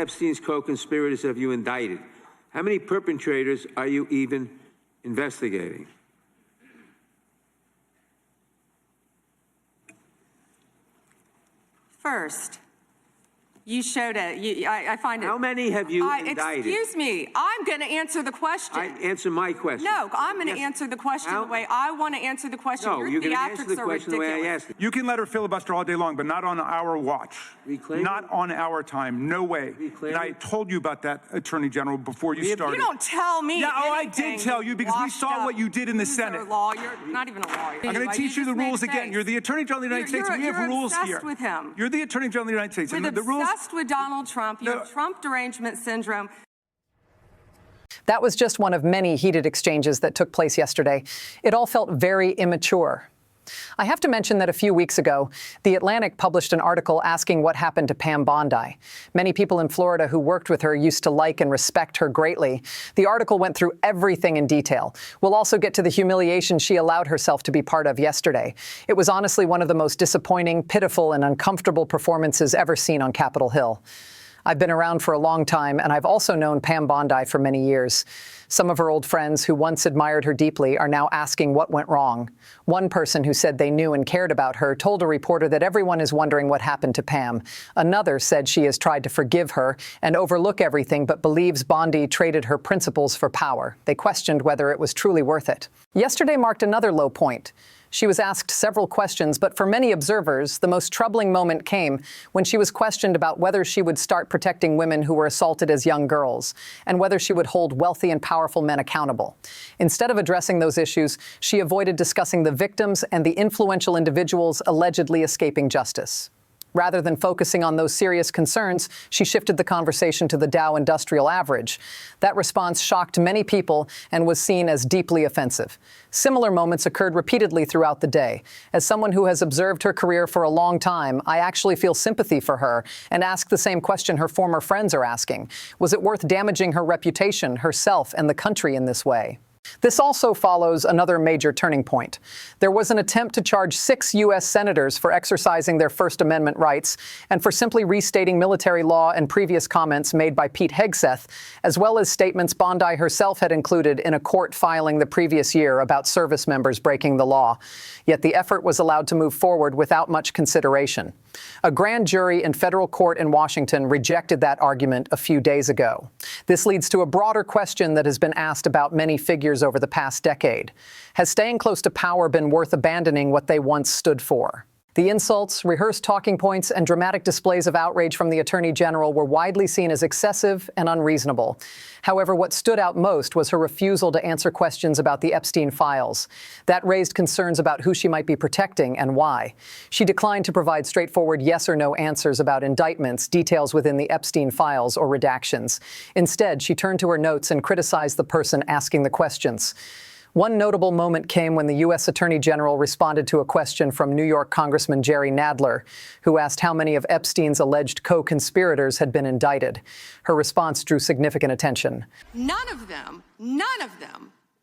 Epstein's co-conspirators have you indicted? How many perpetrators are you even investigating? First, you showed it. I find it. How many have you indicted? Excuse me. I'm going to answer the question. Answer my question. No, I'm going to answer the question the way I want to answer the question. No, you're going to answer the question the way I asked it. You can let her filibuster all day long, but not on our watch. Reclaim not it? on our time. No way. Reclaim and I it? told you about that, Attorney General, before you started. You don't tell me. Yeah, I did tell you because we saw what you did in the Senate. Lawyer, not even a lawyer. I'm going to teach you the rules again. You're the Attorney General of the United States. We have rules here. You're obsessed with him. You're the Attorney General of the United States. You're obsessed with Donald Trump. You No. have Trump derangement syndrome. That was just one of many heated exchanges that took place yesterday. It all felt very immature. I have to mention that a few weeks ago, The Atlantic published an article asking what happened to Pam Bondi. Many people in Florida who worked with her used to like and respect her greatly. The article went through everything in detail. We'll also get to the humiliation she allowed herself to be part of yesterday. It was honestly one of the most disappointing, pitiful, and uncomfortable performances ever seen on Capitol Hill. I've been around for a long time, and I've also known Pam Bondi for many years. Some of her old friends who once admired her deeply are now asking what went wrong. One person who said they knew and cared about her told a reporter that everyone is wondering what happened to Pam. Another said she has tried to forgive her and overlook everything, but believes Bondi traded her principles for power. They questioned whether it was truly worth it. Yesterday marked another low point. She was asked several questions, but for many observers, the most troubling moment came when she was questioned about whether she would start protecting women who were assaulted as young girls, and whether she would hold wealthy and powerful men accountable. Instead of addressing those issues, she avoided discussing the victims and the influential individuals allegedly escaping justice. Rather than focusing on those serious concerns, she shifted the conversation to the Dow Industrial Average. That response shocked many people and was seen as deeply offensive. Similar moments occurred repeatedly throughout the day. As someone who has observed her career for a long time, I actually feel sympathy for her and ask the same question her former friends are asking. Was it worth damaging her reputation, herself, and the country in this way? This also follows another major turning point. There was an attempt to charge 6 U.S. senators for exercising their First Amendment rights and for simply restating military law and previous comments made by Pete Hegseth, as well as statements Bondi herself had included in a court filing the previous year about service members breaking the law. Yet the effort was allowed to move forward without much consideration. A grand jury in federal court in Washington rejected that argument a few days ago. This leads to a broader question that has been asked about many figures over the past decade. Has staying close to power been worth abandoning what they once stood for? The insults, rehearsed talking points, and dramatic displays of outrage from the Attorney General were widely seen as excessive and unreasonable. However, what stood out most was her refusal to answer questions about the Epstein files. That raised concerns about who she might be protecting and why. She declined to provide straightforward yes or no answers about indictments, details within the Epstein files, or redactions. Instead, she turned to her notes and criticized the person asking the questions. One notable moment came when the U.S. Attorney General responded to a question from New York Congressman Jerry Nadler, who asked how many of Epstein's alleged co-conspirators had been indicted. Her response drew significant attention. None of them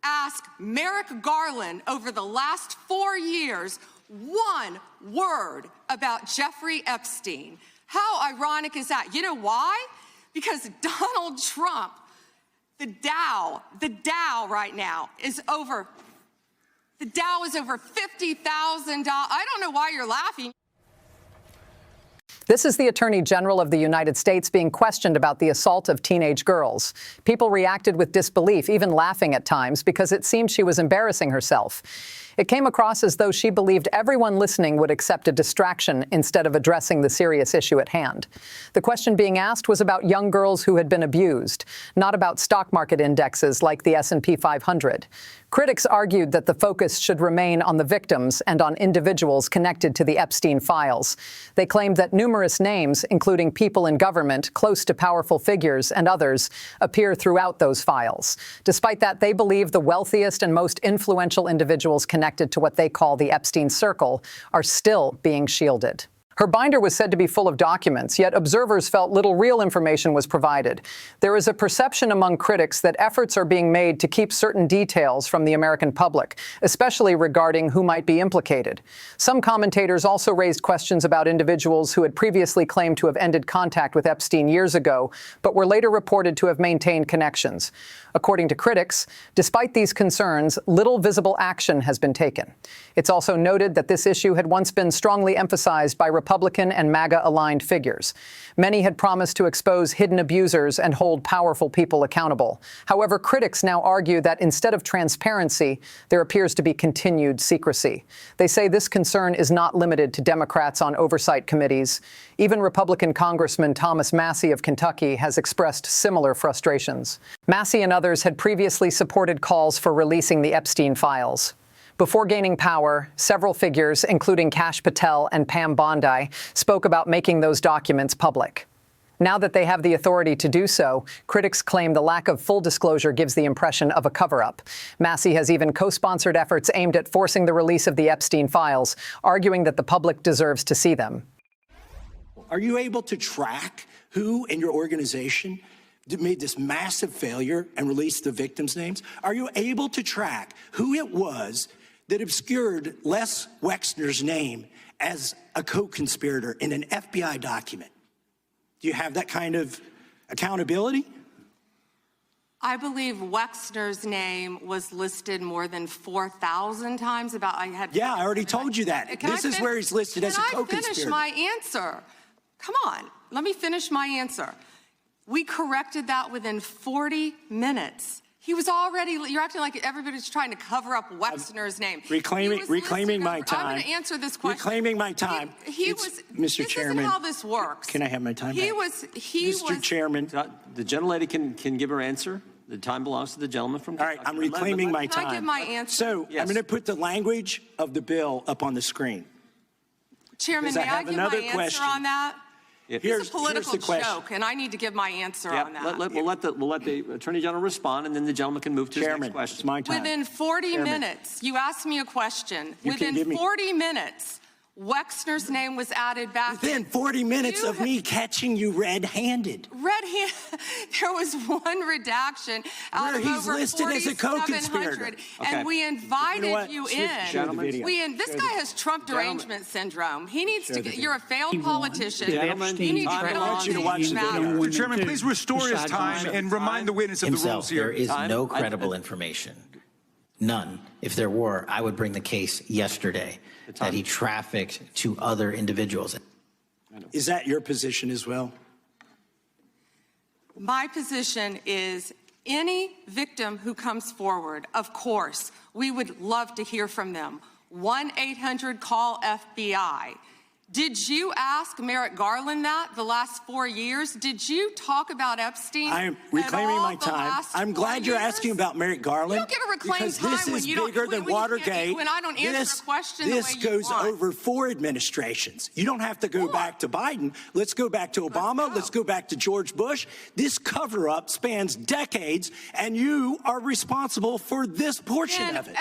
asked Merrick Garland over the last 4 years one word about Jeffrey Epstein. How ironic is that? You know why? Because Donald Trump, the Dow right now is over, the Dow is over $50,000. I don't know why you're laughing. This is the Attorney General of the United States being questioned about the assault of teenage girls. People reacted with disbelief, even laughing at times, because it seemed she was embarrassing herself. It came across as though she believed everyone listening would accept a distraction instead of addressing the serious issue at hand. The question being asked was about young girls who had been abused, not about stock market indexes like the S&P 500. Critics argued that the focus should remain on the victims and on individuals connected to the Epstein files. They claimed that numerous names, including people in government, close to powerful figures, and others, appear throughout those files. Despite that, they believe the wealthiest and most influential individuals connected to what they call the Epstein circle are still being shielded. Her binder was said to be full of documents, yet observers felt little real information was provided. There is a perception among critics that efforts are being made to keep certain details from the American public, especially regarding who might be implicated. Some commentators also raised questions about individuals who had previously claimed to have ended contact with Epstein years ago, but were later reported to have maintained connections. According to critics, despite these concerns, little visible action has been taken. It's also noted that this issue had once been strongly emphasized by Republican and MAGA-aligned figures. Many had promised to expose hidden abusers and hold powerful people accountable. However, critics now argue that instead of transparency, there appears to be continued secrecy. They say this concern is not limited to Democrats on oversight committees. Even Republican Congressman Thomas Massie of Kentucky has expressed similar frustrations. Massie and others had previously supported calls for releasing the Epstein files. Before gaining power, several figures, including Kash Patel and Pam Bondi, spoke about making those documents public. Now that they have the authority to do so, critics claim the lack of full disclosure gives the impression of a cover-up. Massie has even co-sponsored efforts aimed at forcing the release of the Epstein files, arguing that the public deserves to see them. Are you able to track who in your organization made this massive failure and released the victims' names? Are you able to track who it was that obscured Les Wexner's name as a co-conspirator in an FBI document? Do you have that kind of accountability? I believe Wexner's name was listed more than 4,000 times. Yeah, I already told you that. This is where he's listed as a co-conspirator. Can I finish my answer? Come on, let me finish my answer. We corrected that within 40 minutes. He was already, you're acting like everybody's trying to cover up Wexner's name. Reclaiming my time. I'm going to answer this question. Reclaiming my time. Mr. Chairman. This isn't how this works. Can I have my time back? Mr. Chairman. The gentlelady can give her answer. The time belongs to the gentleman from Kentucky. All right, I'm reclaiming my time. Can I give my answer? So yes. I'm going to put the language of the bill up on the screen. Chairman, may I give my answer on that? It's a political joke, and I need to give my answer on that. We'll let the Attorney General respond, and then the gentleman can move to his next question. It's my time. Within 40 minutes, you asked me a question. Within 40 minutes, Wexner's name was added back. Within 40 minutes of me catching you red-handed. There was one redaction out of he's over listed as a co-conspirator. And we invited you in. This guy has Trump Gentlemen. derangement syndrome. He needs to get, you're a failed politician. Gentlemen, You need to get I want you to watch the video. Mr. Chairman, please restore his time and remind the witness of the rules here. There is no credible information. None. If there were, I would bring the case yesterday that he trafficked to other individuals. Is that your position as well? My position is any victim who comes forward, of course, we would love to hear from them. 1-800-CALL-FBI. Did you ask Merrick Garland that the last 4 years? Did you talk about Epstein? I am reclaiming my time. I'm glad you're asking about Merrick Garland. You don't get to reclaim because time this when is you don't- bigger than when you can't- Watergate. when I don't answer a question the way This you goes want. over 4 administrations. You don't have to go back to Biden. Let's go back to Obama. Let's go back to George Bush. This cover-up spans decades, and you are responsible for this portion of it.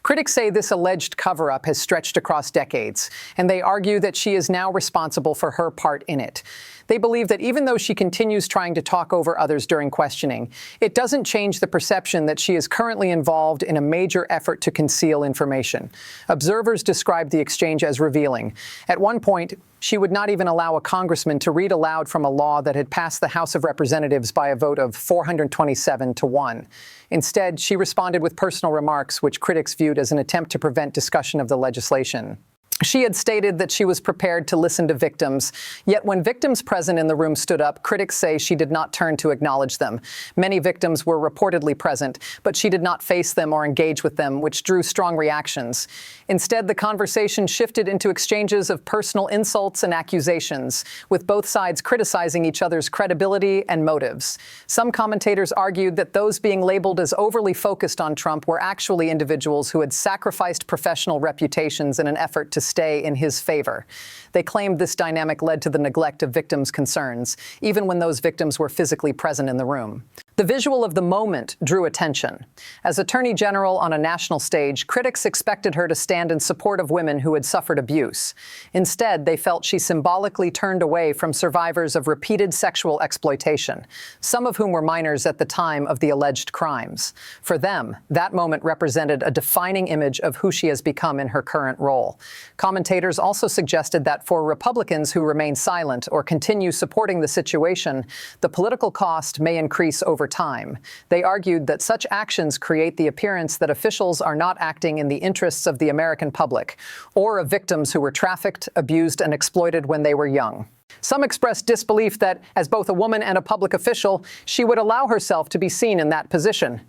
Critics say this alleged cover-up has stretched across decades, and they argue that she is now responsible for her part in it. They believe that even though she continues trying to talk over others during questioning, it doesn't change the perception that she is currently involved in a major effort to conceal information. Observers described the exchange as revealing. At one point, she would not even allow a congressman to read aloud from a law that had passed the House of Representatives by a vote of 427-1. Instead, she responded with personal remarks, which critics viewed as an attempt to prevent discussion of the legislation. She had stated that she was prepared to listen to victims, yet when victims present in the room stood up, critics say she did not turn to acknowledge them. Many victims were reportedly present, but she did not face them or engage with them, which drew strong reactions. Instead, the conversation shifted into exchanges of personal insults and accusations, with both sides criticizing each other's credibility and motives. Some commentators argued that those being labeled as overly focused on Trump were actually individuals who had sacrificed professional reputations in an effort to stay in his favor. They claimed this dynamic led to the neglect of victims' concerns, even when those victims were physically present in the room. The visual of the moment drew attention. As Attorney General on a national stage, critics expected her to stand in support of women who had suffered abuse. Instead, they felt she symbolically turned away from survivors of repeated sexual exploitation, some of whom were minors at the time of the alleged crimes. For them, that moment represented a defining image of who she has become in her current role. Commentators also suggested that for Republicans who remain silent or continue supporting the situation, the political cost may increase over time. They argued that such actions create the appearance that officials are not acting in the interests of the American public or of victims who were trafficked, abused, and exploited when they were young. Some expressed disbelief that, as both a woman and a public official, she would allow herself to be seen in that position.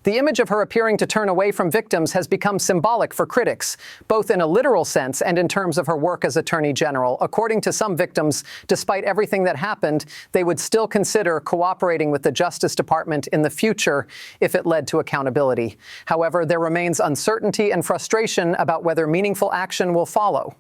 The image of her appearing to turn away from victims has become symbolic for critics, both in a literal sense and in terms of her work as Attorney General. According to some victims, despite everything that happened, they would still consider cooperating with the Justice Department in the future if it led to accountability. However, there remains uncertainty and frustration about whether meaningful action will follow.